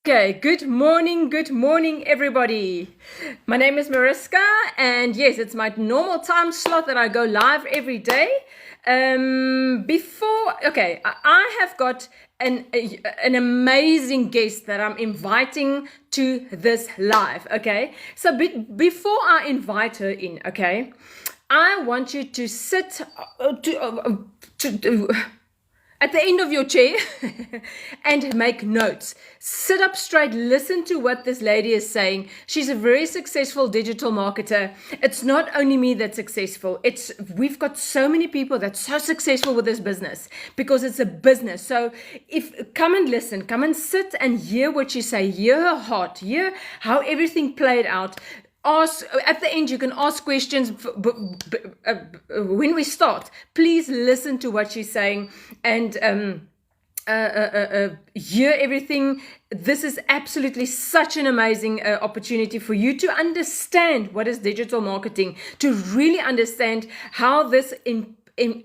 Okay, good morning, everybody. My name is Marisca, and yes, it's my normal time slot that I go live every day. I have got an amazing guest that I'm inviting to this live. Okay, so before I invite her in, okay, I want you to sit at the end of your chair and make notes. Sit up straight, listen to what this lady is saying. She's a very successful digital marketer. It's not only me that's successful. We've got so many people that's so successful with this business because it's a business. So come and listen, come and sit and hear what she say, hear her heart, hear how everything played out. At the end, you can ask questions when we start. Please listen to what she's saying and hear everything. This is absolutely such an amazing opportunity for you to understand what is digital marketing, to really understand how this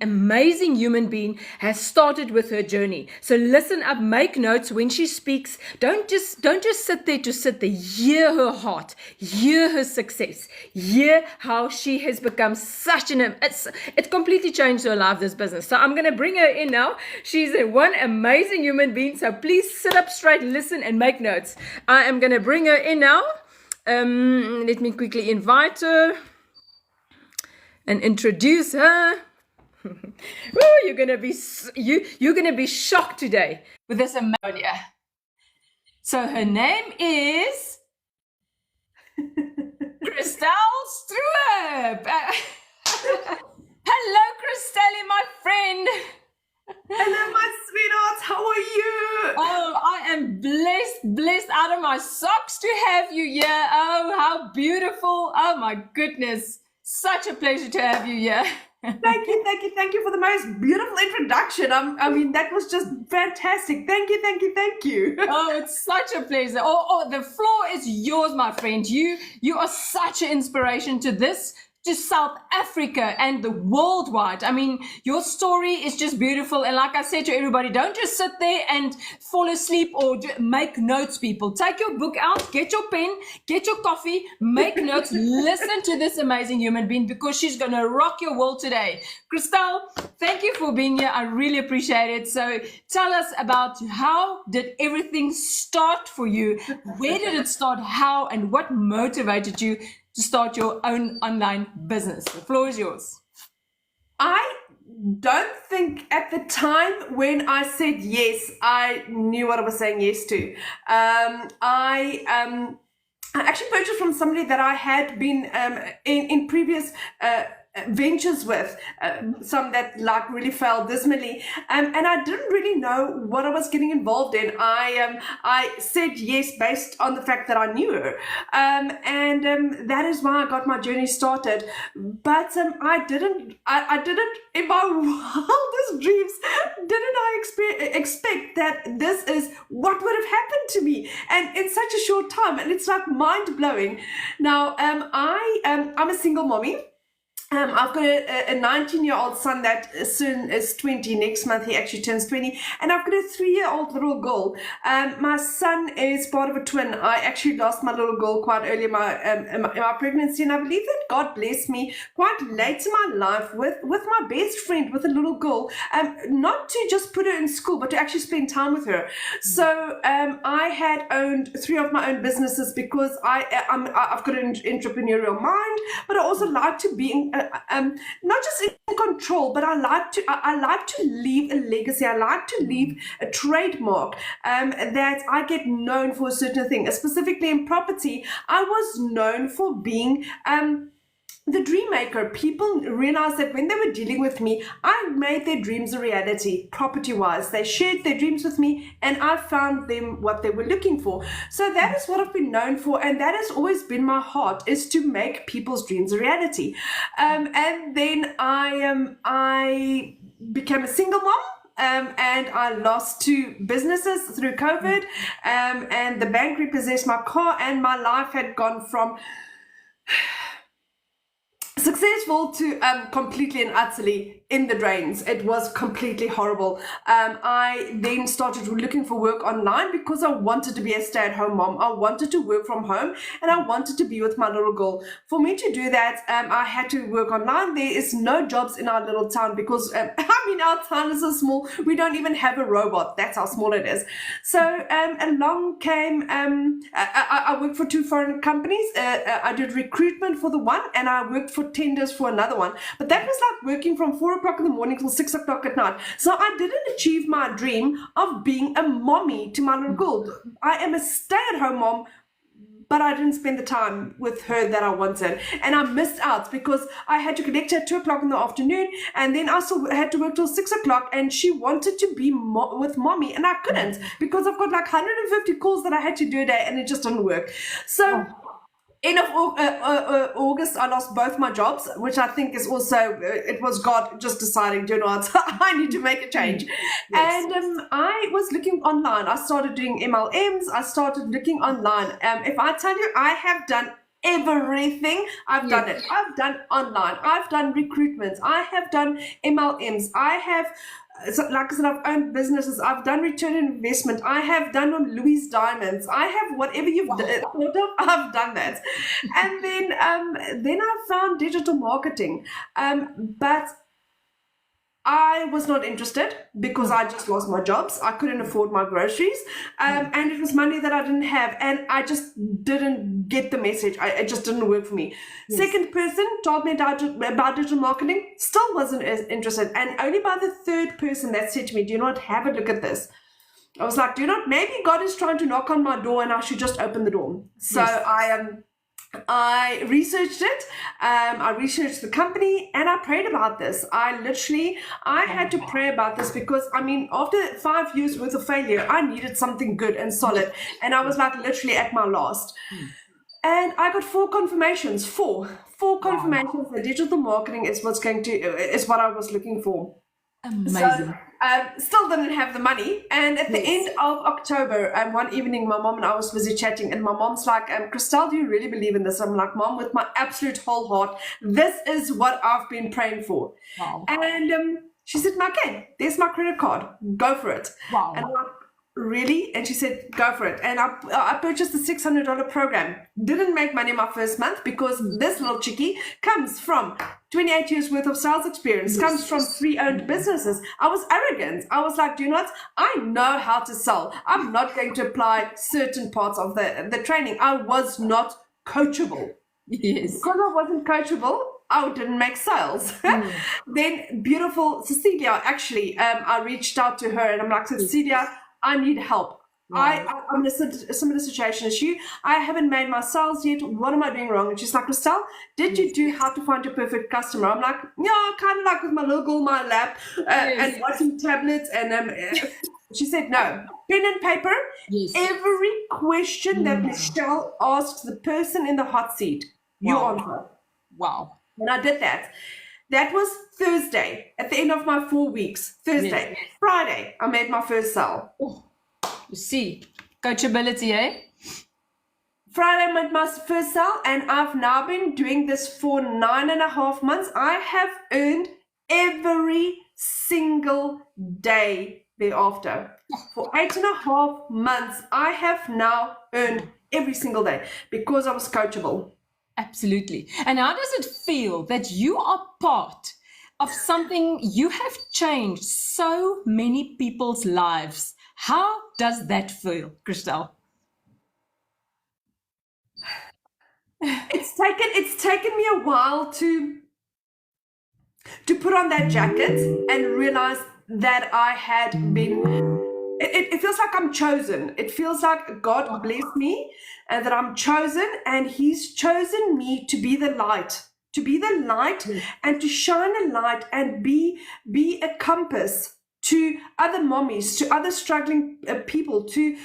amazing human being has started with her journey. So listen up, make notes when she speaks. Don't just sit there to sit there. Hear her heart, hear her success, hear how she has become such it completely changed her life, this business. So I'm going to bring her in now. She's one amazing human being. So please sit up straight, listen and make notes. I am going to bring her in now. Let me quickly invite her and introduce her. You're gonna be shocked today with this ammonia. So her name is Cristelle Stoop. Hello, Cristelle, my friend. Hello, my sweetheart. How are you? Oh, I am blessed out of my socks to have you here. Oh, how beautiful. Oh my goodness. Such a pleasure to have you here. Thank you for the most beautiful introduction. I mean, that was just fantastic. Thank you. Oh, it's such a pleasure. Oh, the floor is yours, my friend. You are such an inspiration to South Africa and the worldwide. I mean, your story is just beautiful. And like I said to everybody, don't just sit there and fall asleep or make notes, people. Take your book out, get your pen, get your coffee, make notes, listen to this amazing human being because she's going to rock your world today. Cristelle, thank you for being here. I really appreciate it. So tell us about how did everything start for you? Where did it start? How and what motivated you to start your own online business? The floor is yours. I don't think at the time when I said yes, I knew what I was saying yes to. I actually purchased from somebody that I had been in previous ventures with, some that like really failed dismally, and I didn't really know what I was getting involved in. I said yes based on the fact that I knew her, and that is why I got my journey started. But I didn't in my wildest dreams didn't I expect that this is what would have happened to me, and in such a short time, and it's like mind-blowing. Now I'm a single mommy. I've got a 19-year-old son that soon is 20. Next month he actually turns 20, and I've got a 3-year-old little girl. My son is part of a twin. I actually lost my little girl quite early in my pregnancy, and I believe that God blessed me quite late in my life with my best friend, with a little girl, not to just put her in school, but to actually spend time with her. So I had owned 3 of my own businesses because I've got an entrepreneurial mind, but I also like to be not just in control, but I like to leave a legacy. I like to leave a trademark, that I get known for a certain thing. Specifically in property, I was known for being the dream maker. People realized that when they were dealing with me, I made their dreams a reality, property-wise. They shared their dreams with me, and I found them what they were looking for. So that is what I've been known for, and that has always been my heart, is to make people's dreams a reality. And then I became a single mom. And I lost 2 businesses through COVID, and the bank repossessed my car, and my life had gone from successful to completely and utterly in the drains. It was completely horrible. I then started looking for work online because I wanted to be a stay-at-home mom. I wanted to work from home and I wanted to be with my little girl. For me to do that, I had to work online. There is no jobs in our little town because our town is so small. We don't even have a robot. That's how small it is. So along came I worked for 2 foreign companies. I did recruitment for the one and I worked for tenders for another one. But that was like working from 4 o'clock in the morning till 6 o'clock at night. So I didn't achieve my dream of being a mommy to my little girl. I am a stay-at-home mom, but I didn't spend the time with her that I wanted. And I missed out because I had to collect her at 2 o'clock in the afternoon. And then I still had to work till 6 o'clock. And she wanted to be with mommy. And I couldn't because I've got like 150 calls that I had to do a day and it just didn't work. So end of August, I lost both my jobs, which I think is also, it was God just deciding, you know what, I need to make a change. Yes. And I was looking online. I started doing MLMs. I started looking online. If I tell you, I have done everything. I've done it. I've done online. I've done recruitment. I have done MLMs. I have, so like I said, I've owned businesses. I've done return on investment. I have done Louis Diamonds. I have whatever you've thought of, I've done that. And then I found digital marketing. But I was not interested because I just lost my jobs. I couldn't afford my groceries. And it was money that I didn't have. And I just didn't get the message. It just didn't work for me. Yes. Second person told me about digital marketing, still wasn't as interested. And only by the third person that said to me, do you not have a look at this? I was like, do you not, maybe God is trying to knock on my door and I should just open the door. So yes. I researched it, I researched the company and I prayed about this. I had to pray about this because, after 5 years worth of failure, I needed something good and solid. And I was like literally at my last. And I got 4 confirmations, four confirmations that digital marketing is what I was looking for. Amazing. So, still didn't have the money. And at the end of October, one evening, my mom and I was busy chatting. And my mom's like, Cristelle, do you really believe in this? I'm like, Mom, with my absolute whole heart, this is what I've been praying for. Wow. And she said, okay, there's my credit card. Go for it. Wow. And I'm like, really? And she said, go for it. And I purchased the $600 program. Didn't make money my first month because this little chickie comes from 28 years worth of sales experience, comes from 3 owned businesses. I was arrogant. I was like, do you know what? I know how to sell. I'm not going to apply certain parts of the training. I was not coachable. Yes. Because I wasn't coachable, I didn't make sales. Then beautiful Cecilia, actually, I reached out to her and I'm like, Cecilia, I need help. Wow. I'm in a similar situation as you. I haven't made my sales yet. What am I doing wrong? And she's like, Cristelle, did you do How to Find Your Perfect Customer? I'm like, yeah, kind of like with my little girl in my lap and watching tablets. And she said, no, pen and paper. Yes. Every question that Michelle asked the person in the hot seat, you answer. Wow. And I did that. That was Thursday, at the end of my 4 weeks. Thursday. Yes. Friday, I made my first sale. Oh, you see, coachability, eh? Friday, I made my first sale, and I've now been doing this for 9.5 months. I have earned every single day thereafter. For 8.5 months, I have now earned every single day because I was coachable. Absolutely. And how does it feel that you are part of something, you have changed so many people's lives? How does that feel, Cristelle? It's taken me a while to put on that jacket and realize that I had been, it feels like I'm chosen. It feels like God blessed me and that I'm chosen, and He's chosen me to be the light, and to shine a light and be a compass to other mommies, to other struggling people, to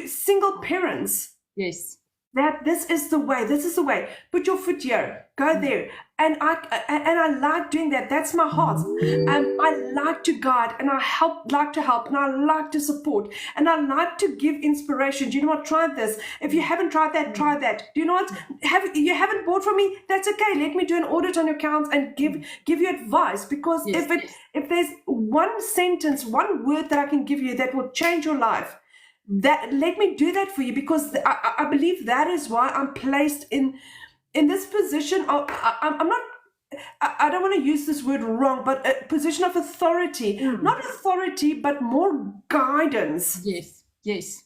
single parents. Yes. That this is the way. Put your foot here. Go there. and I like doing that. That's my heart. I like to guide, and I like to help, and I like to support, and I like to give inspiration. Do you know what? Try this. If you haven't tried that, try that. Do you know what? You haven't bought from me? That's okay. Let me do an audit on your accounts and give you advice. Because if there's one sentence, one word that I can give you that will change your life, that let me do that for you, because I believe that is why I'm placed in this position of I'm not. I don't want to use this word wrong, but a position of authority, not authority, but more guidance. Yes.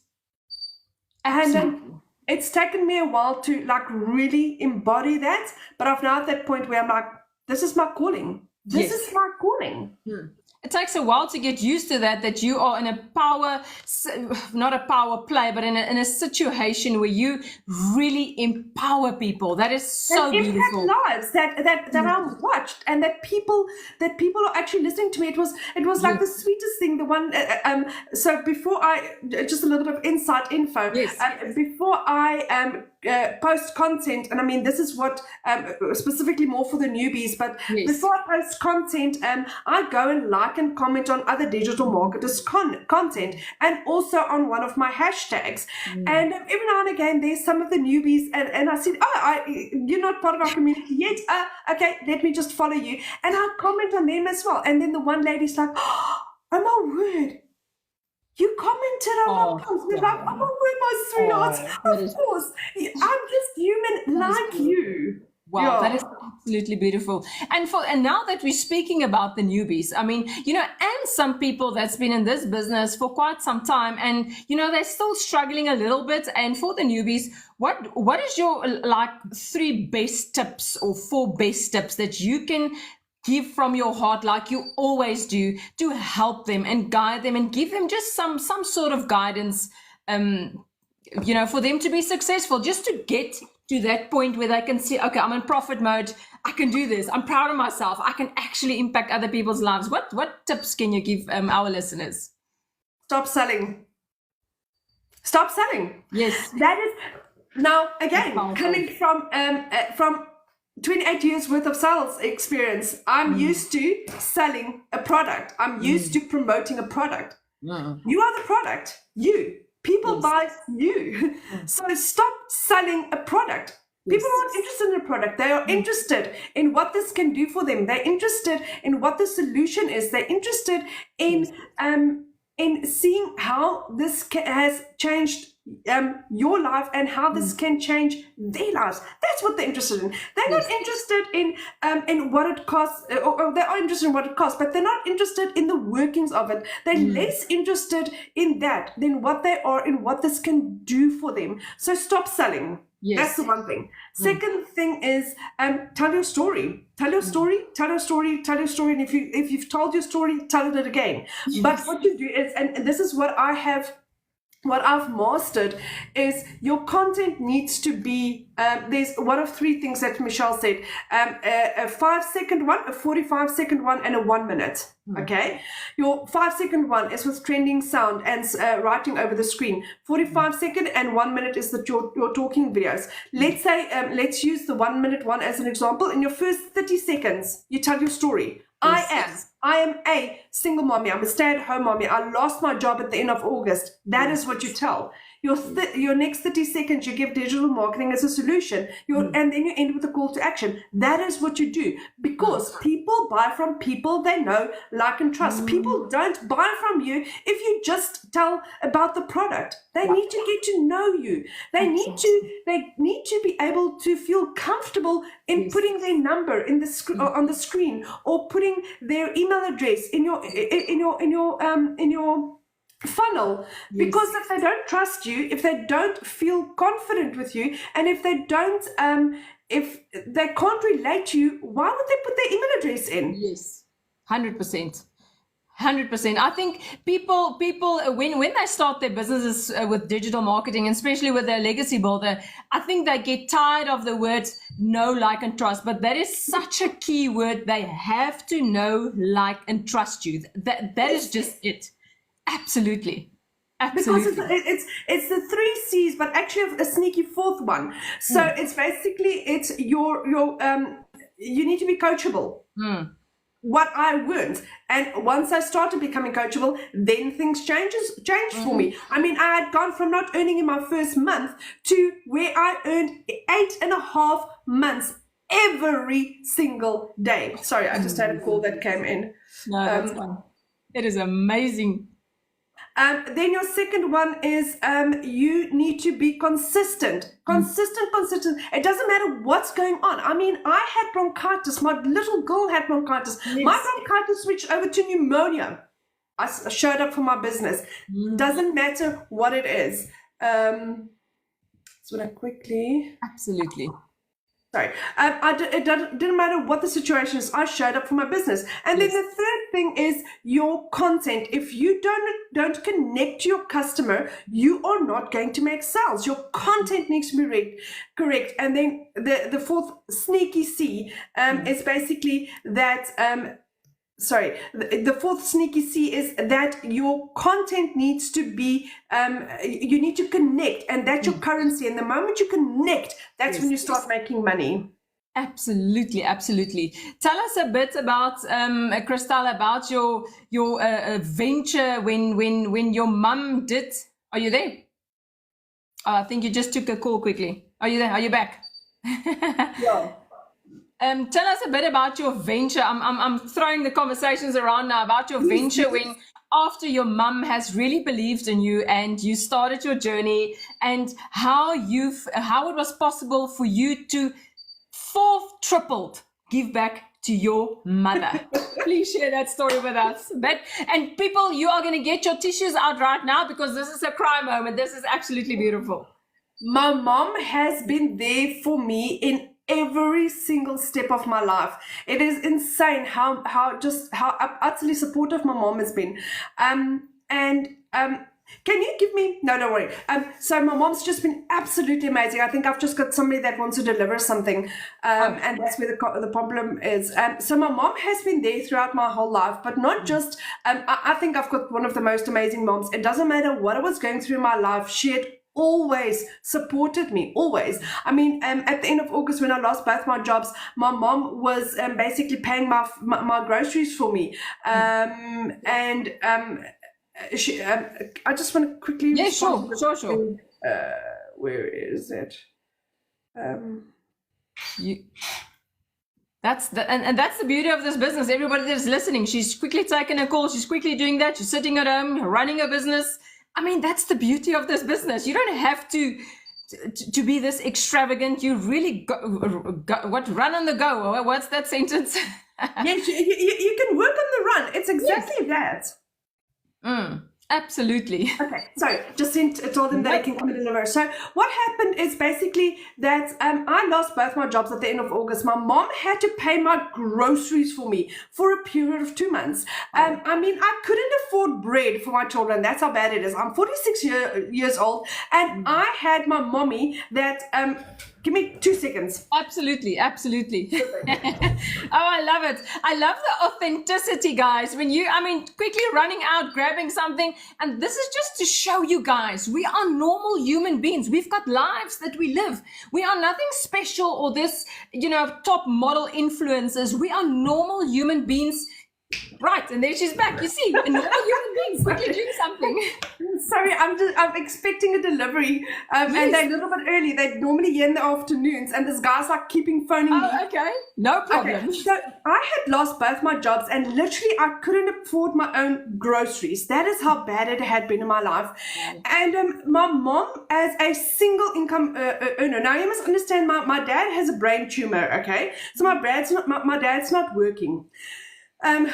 And Absolutely. it's taken me a while to like really embody that, but I've now at that point where I'm like, this is my calling. This is my calling. It takes a while to get used to that you are in a not a power play, but in a situation where you really empower people. That is so beautiful. Lives that I'm watched, and that people are actually listening to me. It was like the sweetest thing. The one so before I just a little bit of inside info. Before I post content, and I mean this is what specifically more for the newbies, but before I post content, I go and like and comment on other digital marketers content, and also on one of my hashtags. And every now and again there's some of the newbies, and I said, you're not part of our community yet, okay, let me just follow you, and I'll comment on them as well. And then the one lady's like, oh my word, you commented on my post. They're like, oh my word, my sweetheart, of course, I'm just human like you. Wow, that is absolutely beautiful. And now that we're speaking about the newbies, I mean, and some people that's been in this business for quite some time, and they're still struggling a little bit. And for the newbies, what is your like 3 best tips or 4 best tips that you can give from your heart, like you always do, to help them and guide them and give them just some sort of guidance, for them to be successful, just to get to that point where they can see, okay, I'm in profit mode, I can do this, I'm proud of myself, I can actually impact other people's lives. What tips can you give our listeners? Stop selling. Yes. That is, now again, coming from 28 years worth of sales experience, I'm used to selling a product. I'm used to promoting a product. You are the product. People buy you. So stop selling a product. People aren't interested in a product. They are interested in what this can do for them. They're interested in what the solution is. They're interested in seeing how this has changed your life and how this can change their lives. That's what they're interested in. They're not interested in what it costs, or they are interested in what it costs, but they're not interested in the workings of it. They're less interested in that than what they are in what this can do for them. So stop selling. That's the one thing. Second thing is tell your story. Tell your story. And if you've told your story, tell it again. But what you do is, and this is what I've mastered, is your content needs to be, there's one of 3 things that Michelle said, a 5-second one, a 45-second one, and a 1 minute. Okay, your 5-second one is with trending sound and writing over the screen. 45-second and 1 minute is your talking videos. Let's say, let's use the 1 minute one as an example. In your first 30 seconds, you tell your story. I am a single mommy. I'm a stay-at-home mommy. I lost my job at the end of August. That is what you tell. Your next 30 seconds, you give digital marketing as a solution. And then you end with a call to action. That is what you do. Because people buy from people they know, like, and trust. People don't buy from you if you just tell about the product. They need to get to know you. They need to be able to feel comfortable in putting their number in on the screen, or putting their email address in your funnel. Because if they don't trust you, if they don't feel confident with you, and if they don't if they can't relate to you, why would they put their email address in? 100%. I think people when they start their businesses with digital marketing, and especially with their legacy builder, I think they get tired of the words know, like, and trust. But that is such a key word. They have to know, like, and trust you. That is just it. Absolutely. Because it's the 3 C's, but actually a sneaky 4th one. So it's basically, it's your you need to be coachable. What I weren't. And once I started becoming coachable, then things changed for me. I mean, I had gone from not earning in my first month to where I earned 8.5 months every single day. Sorry, I just had a call that came in. No, that's fine. It is amazing. Then your second one is you need to be consistent. Consistent. It doesn't matter what's going on. I mean, I had bronchitis. My little girl had bronchitis. Yes. My bronchitis switched over to pneumonia. I showed up for my business. Doesn't matter what it is. So I quickly... Absolutely. Sorry, it didn't matter what the situation is. I showed up for my business. And then the third thing is your content. If you don't connect to your customer, you are not going to make sales. Your content needs to be correct. And then the fourth sneaky C is basically that... Sorry, the fourth sneaky C is that your content needs to be, you need to connect, and that's your currency. And the moment you connect, that's when you start making money. Absolutely. Tell us a bit about, Cristelle, about your venture when your mum did. Are you there? I think you just took a call quickly. Are you there? Are you back? Yeah. Tell us a bit about your venture. I'm throwing the conversations around now about your venture when after your mum has really believed in you and you started your journey, and how it was possible for you to tripled give back to your mother. Please share that story with us. And people, you are going to get your tissues out right now because this is a cry moment. This is absolutely beautiful. My mom has been there for me in every single step of my life. It is insane how utterly supportive my mom has been. Can you give me... No, don't worry. So my mom's just been absolutely amazing. I think I've just got somebody that wants to deliver something, and that's where the problem is. So my mom has been there throughout my whole life, but not just... I think I've got one of the most amazing moms. It doesn't matter what I was going through in my life. She had always supported me, always. I mean, at the end of August, when I lost both my jobs, my mom was basically paying my groceries for me. She, I just want to quickly... Yeah, sure. Where is it? That's the beauty of this business. Everybody that's listening, she's quickly taking a call. She's quickly doing that. She's sitting at home, running a business. I mean, that's the beauty of this business. You don't have to be this extravagant. You really run on the go. What's that sentence? Yes, you can work on the run. It's exactly that. Absolutely. Okay, so just told them that I can come and deliver. So what happened is basically that I lost both my jobs at the end of August. My mom had to pay my groceries for me for a period of 2 months. I mean, I couldn't afford bread for my children. That's how bad it is. I'm 46 years old, and I had my mommy that... give me 2 seconds. Absolutely. Oh, I love it. I love the authenticity, guys. Quickly running out, grabbing something. And this is just to show you guys, we are normal human beings. We've got lives that we live. We are nothing special or this, top model influencers. We are normal human beings. Right, and there she's back. You see, normal human beings quickly doing something. Sorry, I'm expecting a delivery, and they're a little bit early. They're normally here in the afternoons, and this guy's like phoning me. Oh, okay, no problem. Okay. So I had lost both my jobs, and literally I couldn't afford my own groceries. That is how bad it had been in my life. And my mom, as a single income earner. Now you must understand, my dad has a brain tumor. Okay, so my dad's not working.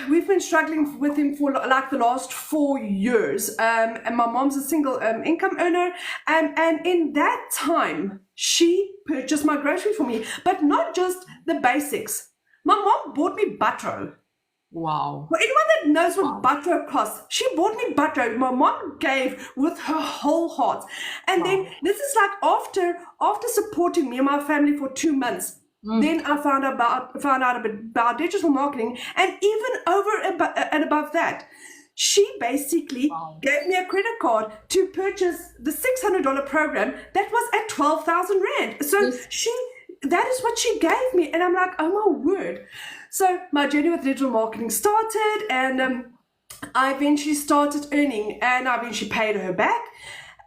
We've been struggling with him for like the last 4 years, and my mom's a single income earner, and in that time she purchased my grocery for me, but not just the basics. My mom bought me butter. Wow. For anyone that knows what butter costs, she bought me butter. My mom gave with her whole heart, and then this is like after supporting me and my family for 2 months. Then I found out about digital marketing, and even over and above that, she basically gave me a credit card to purchase the $600 program that was at 12,000 Rand. So that is what she gave me. And I'm like, oh my word. So my journey with digital marketing started, and I eventually started earning, and I eventually paid her back.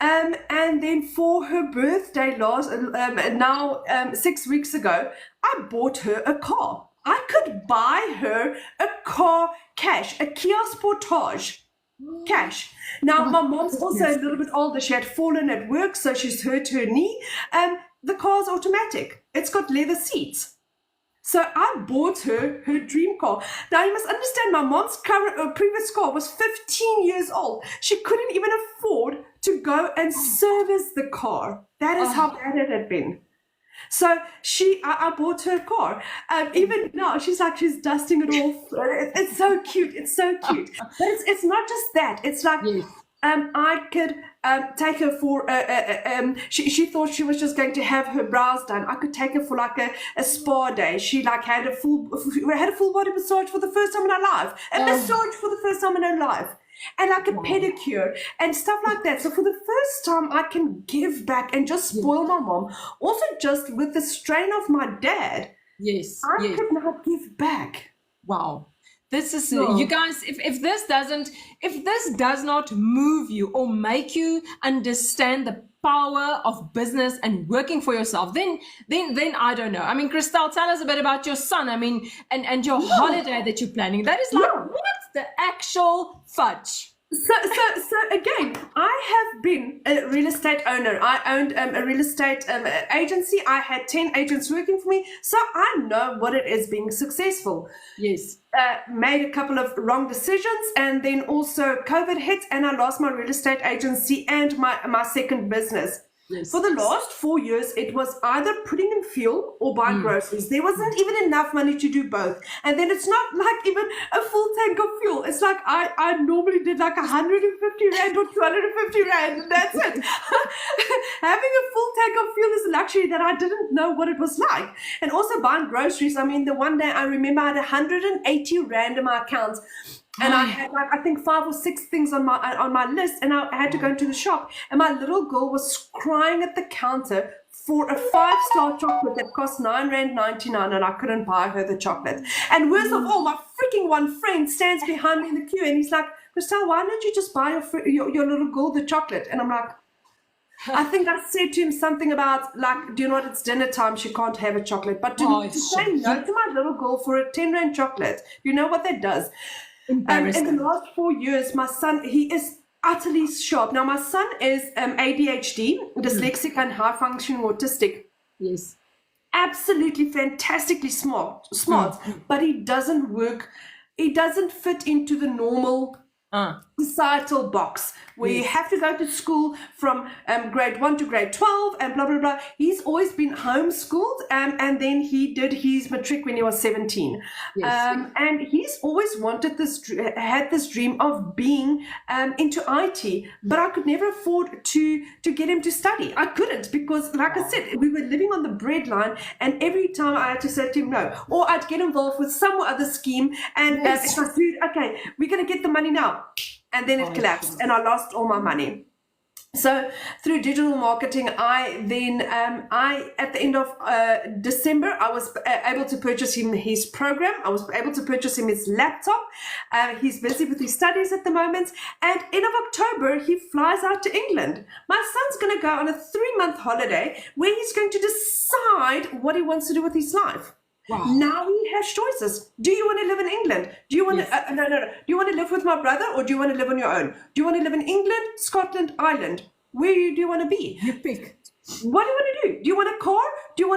And then for her birthday now 6 weeks ago, I bought her a car. I could buy her a car cash, a Kia Sportage cash. Now, my mom's also a little bit older. She had fallen at work, so she's hurt her knee. The car's automatic. It's got leather seats. So I bought her dream car. Now, you must understand, my mom's previous car was 15 years old. She couldn't even afford to go and service the car. That is how bad it had been. So I bought her a car. Even now, she's dusting it off. It's so cute. It's so cute. But it's not just that. It's like, I could take her for she thought she was just going to have her brows done. I could take her for like a spa day. She had a full body massage for the first time in her life, massage for the first time in her life, and like a pedicure and stuff like that. So for the first time, I can give back and just spoil my mom. Also, just with the strain of my dad, I could now give back. Wow. This is, you guys, if this does not move you or make you understand the power of business and working for yourself, then I don't know. I mean, Cristelle, tell us a bit about your son. I mean, and your holiday that you're planning. That is like, what's the actual fudge? So again, I have been a real estate owner. I owned a real estate agency. I had 10 agents working for me. So I know what it is being successful. Yes. Made a couple of wrong decisions, and then also COVID hit, and I lost my real estate agency and my second business. Yes. For the last 4 years, it was either putting in fuel or buying groceries. There wasn't even enough money to do both. And then it's not like even a full tank of fuel. It's like I normally did like 150 Rand or 250 Rand, and that's it. Having a full tank of fuel is a luxury that I didn't know what it was like. And also buying groceries. I mean, the one day I remember I had 180 Rand in my account. And I had like, I think 5 or 6 things on my list, and I had to go into the shop, and my little girl was crying at the counter for a 5-star chocolate that cost R9.99, and I couldn't buy her the chocolate. And worst of all, my freaking one friend stands behind me in the queue, and he's like, Cristelle, why don't you just buy your little girl the chocolate? And I'm like, I think I said to him something about like, do you know what, it's dinner time, she can't have a chocolate. But to say no to my little girl for a 10 Rand chocolate, you know what that does? In the last 4 years, my son, he is utterly sharp. Now, my son is ADHD, dyslexic and high-functioning autistic. Yes. Absolutely fantastically smart, but he doesn't fit into the normal societal box where you have to go to school from grade 1 to grade 12 and blah, blah, blah. He's always been homeschooled, and then he did his matric when he was 17. Yes. And he's always had this dream of being into IT, but I could never afford to get him to study. I couldn't, because like I said, we were living on the breadline, and every time I had to say to him no, or I'd get involved with some other scheme, and it's like, dude, okay, we're going to get the money now. And then it collapsed, and I lost all my money. So through digital marketing, I then, at the end of December, I was able to purchase him his program. I was able to purchase him his laptop. He's busy with his studies at the moment. And end of October, he flies out to England. My son's going to go on a 3-month holiday where he's going to decide what he wants to do with his life. Wow. Now he has choices. Do you want to live in England? Do you want to no. Do you want to live with my brother, or do you want to live on your own? Do you want to live in England, Scotland, Ireland? Where do you want to be? You pick. What do you want to do? Do you want a car? Do you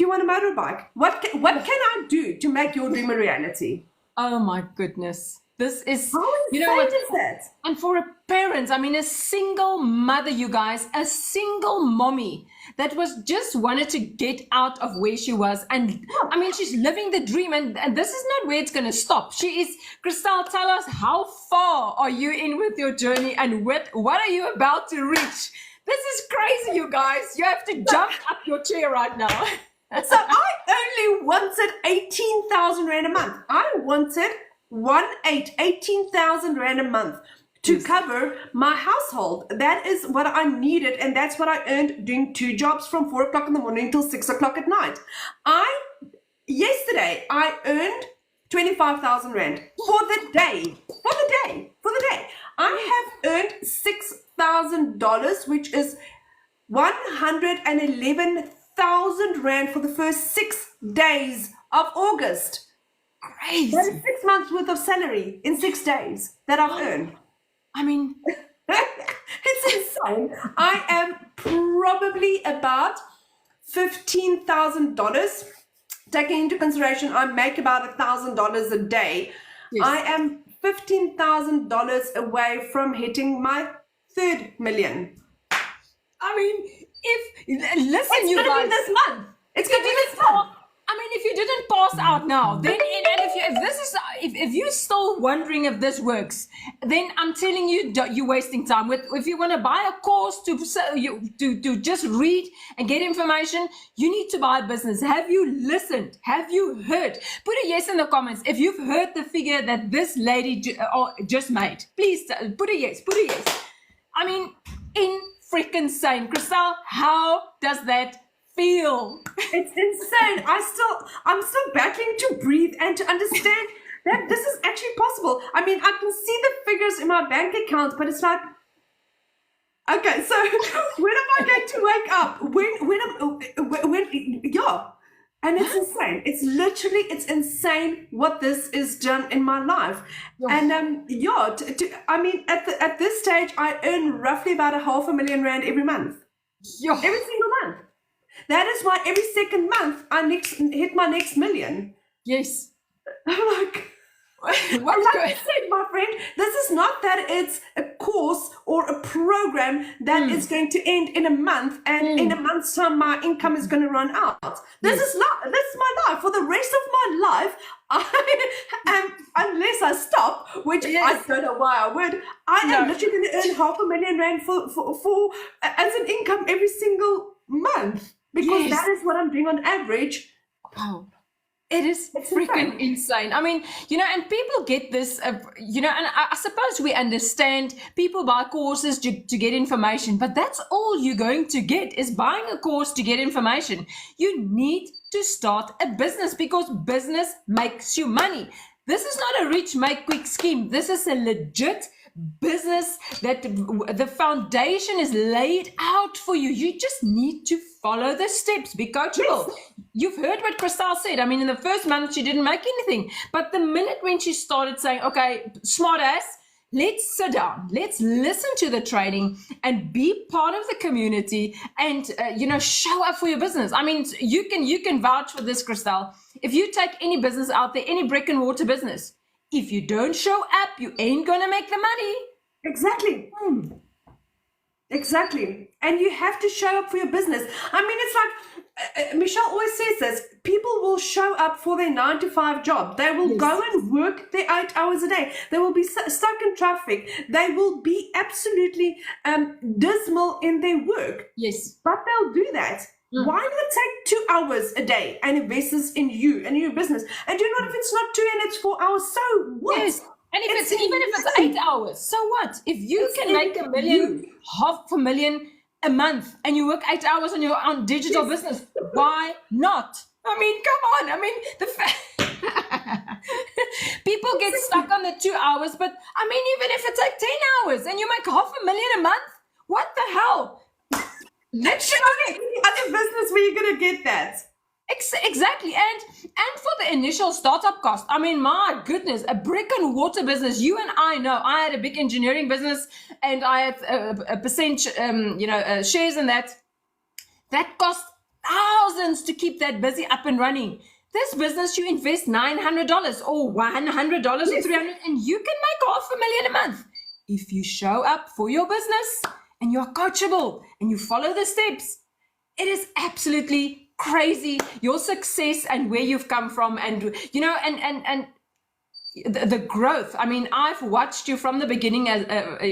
want a motorbike? What can I do to make your dream a reality? Oh my goodness. This is, how you know what, is that? And for a parent, I mean, a single mother, you guys, a single mommy that was just wanted to get out of where she was. And I mean, she's living the dream, and this is not where it's going to stop. She is, Cristelle, tell us, how far are you in with your journey, and what are you about to reach? This is crazy, you guys. You have to jump up your chair right now. So I only wanted 18,000 Rand a month. I wanted 18,000 Rand a month to Yes. cover my household. That is what I needed, and that's what I earned doing 2 jobs from 4 o'clock in the morning till 6 o'clock at night. Yesterday I earned 25,000 rand for the day. I have earned $6,000, which is 111,000 rand for the first 6 days of August. Crazy. That is 6 months worth of salary in 6 days that I've earned. I mean, It's insane. I am probably about $15,000. Taking into consideration, I make about $1,000 a day. Yes. I am $15,000 away from hitting my 3rd million. I mean, listen, It's you going to guys. be this month. It's going to be this month. I mean, if you didn't pass out now, then if you're still wondering if this works, then I'm telling you, you're wasting time. If you want to buy a course to just read and get information, you need to buy a business. Have you listened? Have you heard? Put a yes in the comments if you've heard the figure that this lady just made. Please put a yes. Put a yes. I mean, in freaking sane, Cristelle. How does that feel? It's insane. I'm still battling to breathe and to understand that this is actually possible. I mean, I can see the figures in my bank account, but it's like, okay, so when am I going to wake up? Yeah. And it's insane. It's insane what this is done in my life. And I mean, at this stage, I earn roughly about 500,000 rand every month. Every single month. That is why every second month I hit my next million. Yes. I'm like, you said, my friend, this is not that it's a course or a program that is going to end in a month, and in a month's time my income is going to run out. This is my life. For the rest of my life, I am, unless I stop, which I don't know why I would, I am literally going to earn 500,000 rand for as an income every single month. Because that is what I'm doing on average. Wow. It is freaking insane. I mean, and people get this, and I suppose we understand people buy courses to get information, but that's all you're going to get is buying a course to get information. You need to start a business because business makes you money. This is not a rich make quick scheme. This is a legit business that the foundation is laid out for you. You just need to follow the steps, be coachable. Yes. You've heard what Cristelle said. I mean, in the first month she didn't make anything, but the minute when she started saying, okay, smart ass, let's sit down, let's listen to the training and be part of the community and show up for your business. I mean, you can vouch for this, Cristelle. If you take any business out there, any brick and mortar business, if you don't show up, you ain't gonna make the money. Exactly. Exactly. And you have to show up for your business. I mean, it's like Michelle always says this, people will show up for their 9-to-5 job. They will go and work their 8 hours a day. They will be stuck in traffic. They will be absolutely dismal in their work. Yes. But they'll do that. Why not take 2 hours a day and invest this in you and your business? And if it's not 2 and it's 4 hours, so what? Yes. And even if it's 8 hours, so what? If you can make $1 million, $500,000 a month, and you work 8 hours on your own digital business, why not? I mean, come on. I mean, people get stuck on the 2 hours, but I mean, even if it's like 10 hours and you make $500,000 a month, what the hell? Let's show any other business where you're gonna get that. Exactly, and for the initial startup cost, I mean, my goodness, a brick and mortar business. You and I know, I had a big engineering business, and I had a percent, shares in that. That cost thousands to keep that busy up and running. This business, you invest $900 or $100 or $300, and you can make $500,000 a month if you show up for your business and you're coachable and you follow the steps. It is absolutely crazy, your success and where you've come from, and and the growth. I mean, I've watched you from the beginning as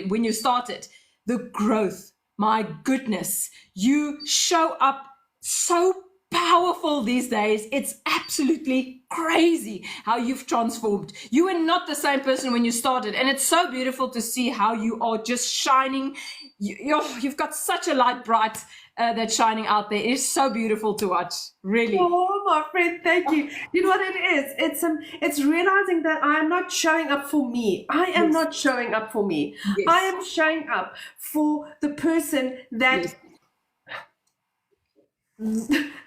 when you started. The growth, my goodness, you show up so powerful these days. It's absolutely crazy how you've transformed. You were not the same person when you started, and it's so beautiful to see how you are just shining. You've got such a light bright that's shining out there. It is so beautiful to watch, really. Oh, my friend, thank you. You know what it is? It's realizing that I am not showing up for me. I am not showing up for me. I am showing up for the person that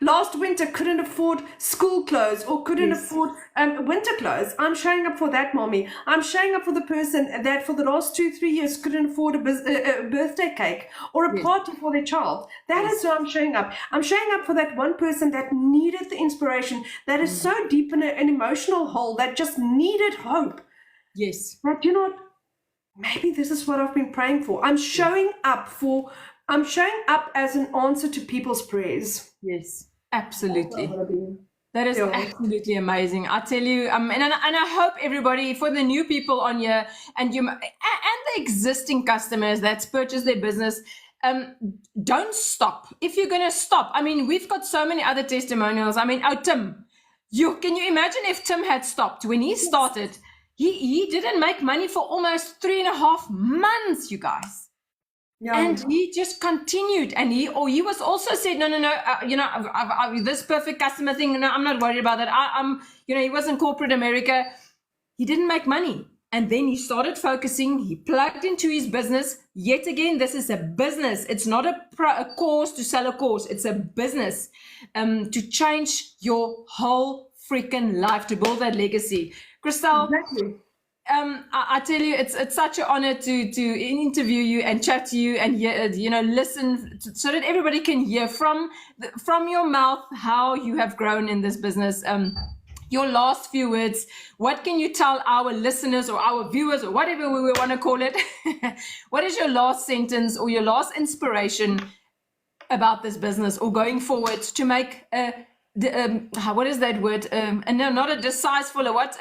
last winter couldn't afford school clothes or couldn't afford winter clothes. I'm showing up for that mommy. I'm showing up for the person that for the last 2-3 years couldn't afford a birthday cake or a party for their child. That is who I'm showing up. I'm showing up for that one person that needed the inspiration, that is so deep in an emotional hole, that just needed hope. Yes. But you know what? Maybe this is what I've been praying for. I'm showing up as an answer to people's prayers. Yes, absolutely. That is absolutely amazing. I tell you, and I hope everybody, for the new people on here, and the existing customers that's purchased their business, don't stop. If you're going to stop, I mean, we've got so many other testimonials. I mean, Tim, can you imagine if Tim had stopped when he started? He didn't make money for almost 3.5 months, you guys. Yeah. And he just continued, and he was also said, no, this perfect customer thing, no, I'm not worried about that. He was in corporate America. He didn't make money. And then he started focusing, he plugged into his business. Yet again, this is a business. It's not a course to sell a course. It's a business to change your whole freaking life, to build that legacy. Cristelle, exactly. I tell you, it's such an honor to interview you and chat to you and listen so that everybody can hear from your mouth how you have grown in this business. Your last few words, what can you tell our listeners or our viewers or whatever we want to call it? What is your last sentence or your last inspiration about this business or going forward to make what is that word? And no, not a decisive or what,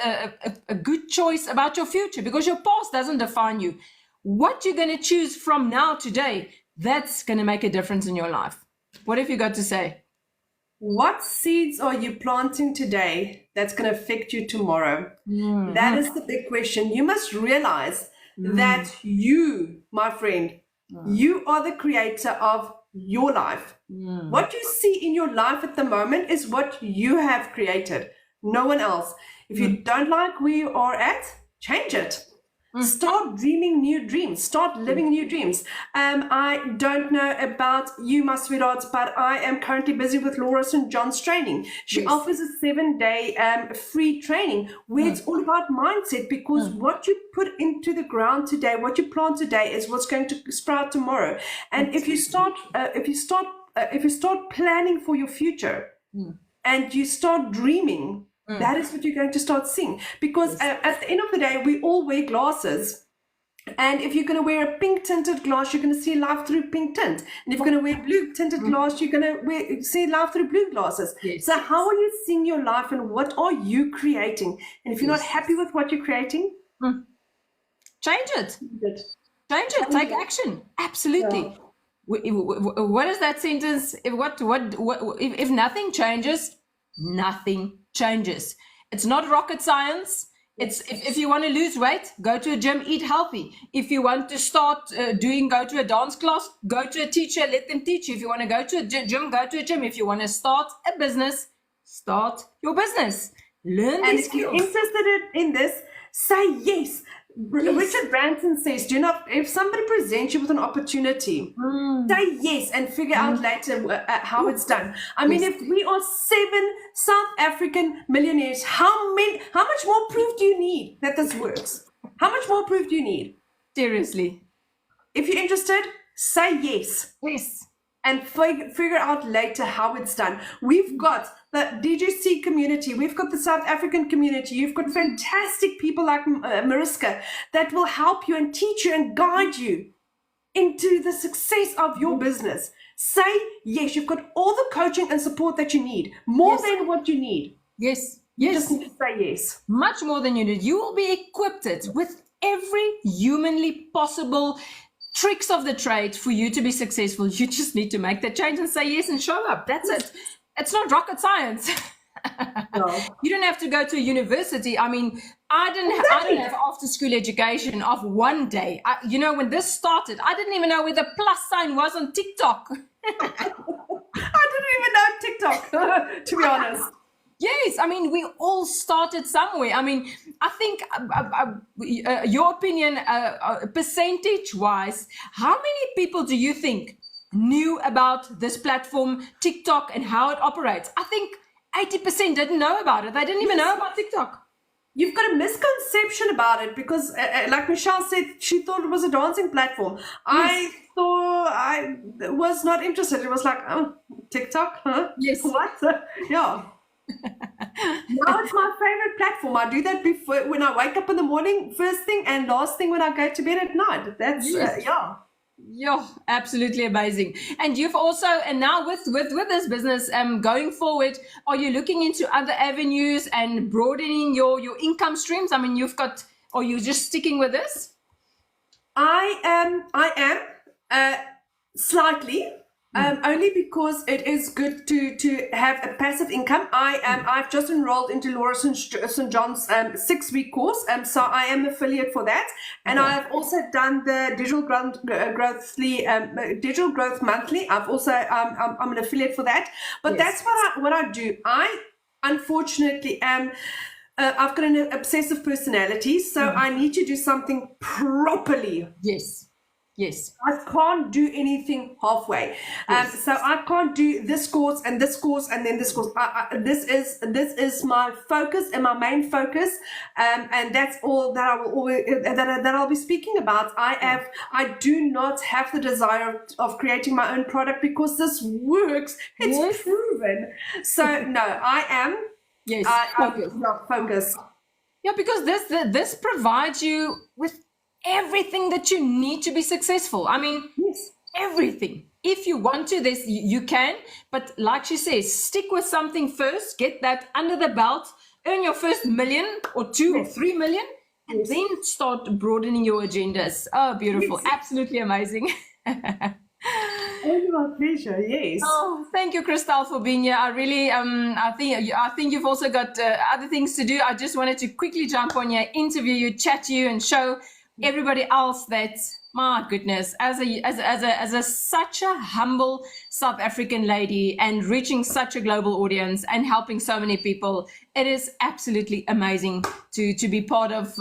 a good choice about your future, because your past doesn't define you. What you're going to choose from now today, that's going to make a difference in your life. What have you got to say? What seeds are you planting today that's going to affect you tomorrow? That is the big question. You must realize that you, my friend, you are the creator of your life. What you see in your life at the moment is what you have created, no one else. If you don't like where you are at, change it. Start dreaming new dreams. Start living new dreams. I don't know about you, my sweethearts, but I am currently busy with Laura St. John's training. She offers a 7-day free training where it's all about mindset, because what you put into the ground today, what you plant today, is what's going to sprout tomorrow. And if you start planning for your future and you start dreaming, that is what you're going to start seeing. Because at the end of the day, we all wear glasses. And if you're going to wear a pink tinted glass, you're going to see life through pink tint. And if you're going to wear blue tinted glass, you're going to see life through blue glasses. So how are you seeing your life, and what are you creating? And if you're not happy with what you're creating, change it. Change it. Take action. Absolutely. What is that sentence? If nothing changes, nothing changes. It's not rocket science. It's if you want to lose weight, go to a gym, eat healthy. If you want to start go to a dance class, go to a teacher, let them teach you. If you want to go to a gym, go to a gym. If you want to start a business, start your business. Learn these skills. And if you're interested in this, say yes. Richard Branson says, if somebody presents you with an opportunity, say yes and figure out later how it's done. I mean, if we are 7 South African millionaires, how much more proof do you need that this works? How much more proof do you need? Seriously. If you're interested, say yes. Yes. And figure out later how it's done. We've got the DJC community. We've got the South African community. You've got fantastic people like Marisca that will help you and teach you and guide you into the success of your business. Say yes. You've got all the coaching and support that you need, more than what you need. Yes. You just need to say yes. Much more than you need. You will be equipped with every humanly possible tricks of the trade for you to be successful. You just need to make that change and say yes and show up. That's it. it's not rocket science. No. You don't have to go to university. I mean, I didn't have after school education of one day. When this started, I didn't even know where the plus sign was on TikTok. I didn't even know TikTok, to be honest. Yes, I mean, we all started somewhere. I mean, I think your opinion, percentage-wise, how many people do you think knew about this platform, TikTok, and how it operates? I think 80% didn't know about it. They didn't even know about TikTok. You've got a misconception about it because, like Michelle said, she thought it was a dancing platform. I thought I was not interested. It was like, oh, TikTok, huh? Yes. What? Yeah. Now it's my favorite platform. I do that before when I wake up in the morning, first thing, and last thing when I go to bed at night. That's yeah. Yeah, absolutely amazing. And you've also, and now with this business, going forward, are you looking into other avenues and broadening your income streams? I mean, are you just sticking with this? I am slightly. Only because it is good to have a passive income. I've just enrolled into Laura St. John's 6-week course, so I am affiliate for that, and I've also done the Digital Growth Monthly. I'm an affiliate for that, but that's what I do. I unfortunately am. I've got an obsessive personality, so I need to do something properly. Yes. I can't do anything halfway. So I can't do this course and this course and then this course. This is my focus and my main focus, and that's all that I will always that I'll be speaking about. I do not have the desire of creating my own product because this works. It's proven. So no, I am. Yes. Focus. Yeah, because this provides you with everything that you need to be successful. I mean, everything. If you want to, you can, but like she says, stick with something first, get that under the belt, earn your first million or 2 or 3 million, and then start broadening your agendas. Oh, beautiful. Absolutely amazing. Only my pleasure. Yes. Oh, thank you, Cristelle, for being here. I really, I think you've also got other things to do. I just wanted to quickly jump on here, interview you, chat to you, and show everybody else that, my goodness, as a such a humble South African lady and reaching such a global audience and helping so many people, it is absolutely amazing to be part of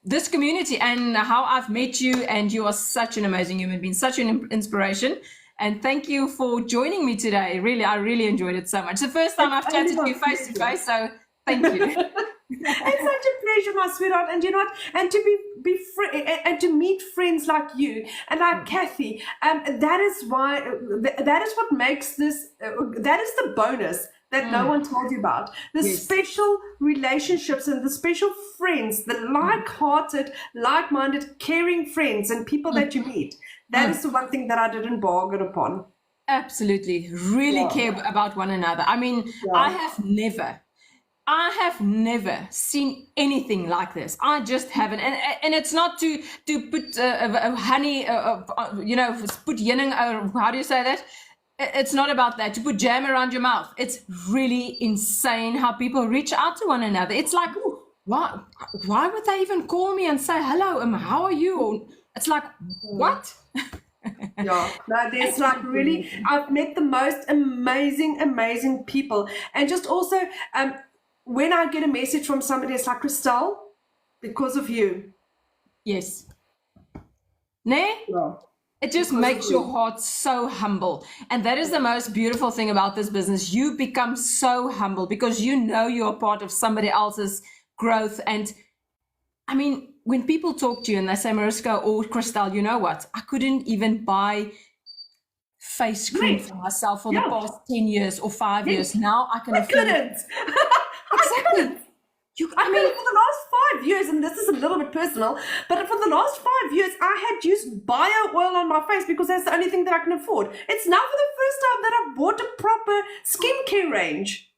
this community and how I've met you. And you are such an amazing human being, such an inspiration. And thank you for joining me today. Really, I really enjoyed it so much. It's the first time I've chatted to you face to face, so thank you. It's such a pleasure, my sweetheart, and you know what? And to and to meet friends like you and like Kathy, that is why that is what makes this. That is the bonus that no one told you about. The special relationships and the special friends, the like-hearted, like-minded, caring friends and people that you meet. That is the one thing that I didn't bargain upon. Absolutely, really care about one another. I mean, I have never seen anything like this. I just haven't, and it's not to put honey, put yenning. How do you say that? It's not about that. To put jam around your mouth. It's really insane how people reach out to one another. It's like, why would they even call me and say hello? How are you? Or, it's like, what? No, there's like really. I've met the most amazing people, and just also when I get a message from somebody, it's like, Cristelle, because of you. Yes. Ne? Yeah. It just makes your heart so humble. And that is the most beautiful thing about this business. You become so humble because you know you're part of somebody else's growth. And I mean, when people talk to you and they say, Marisca or Cristelle, you know what? I couldn't even buy face cream for myself for the past 10 years or 5 years. Now I can afford it. Exactly. I mean, for the last 5 years, and this is a little bit personal, but for the last 5 years, I had used bio oil on my face because that's the only thing that I can afford. It's now for the first time that I've bought a proper skincare range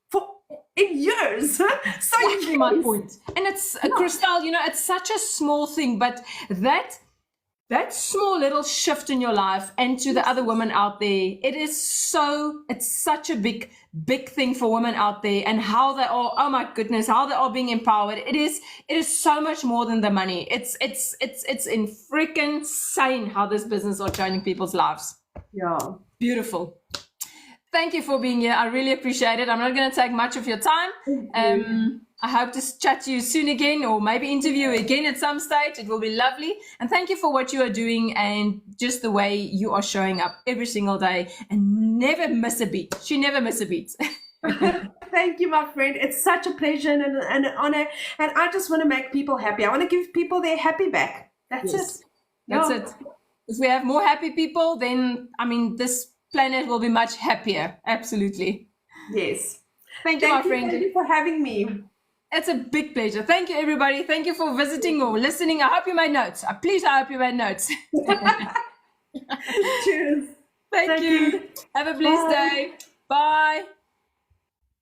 in years. So exactly my point. And it's, Cristelle, it's such a small thing, but that that small little shift in your life, and to the other women out there, it's such a big thing for women out there, and how they are, oh my goodness, how they are being empowered. It is so much more than the money. It's in freaking insane how this business are changing people's lives. Yeah. Beautiful. Thank you for being here. I really appreciate it. I'm not going to take much of your time. I hope to chat to you soon again, or maybe interview you again at some stage. It will be lovely. And thank you for what you are doing, and just the way you are showing up every single day and never miss a beat. She never miss a beat. Thank you, my friend. It's such a pleasure and an honor. And I just want to make people happy. I want to give people their happy back. That's it. That's it. If we have more happy people, then, I mean, this planet will be much happier. Absolutely. Yes. Thank you, my friend. Thank you for having me. It's a big pleasure. Thank you, everybody. Thank you for visiting or listening. I hope you made notes. Please, I hope you made notes. Cheers. Thank you. Have a blessed day. Bye.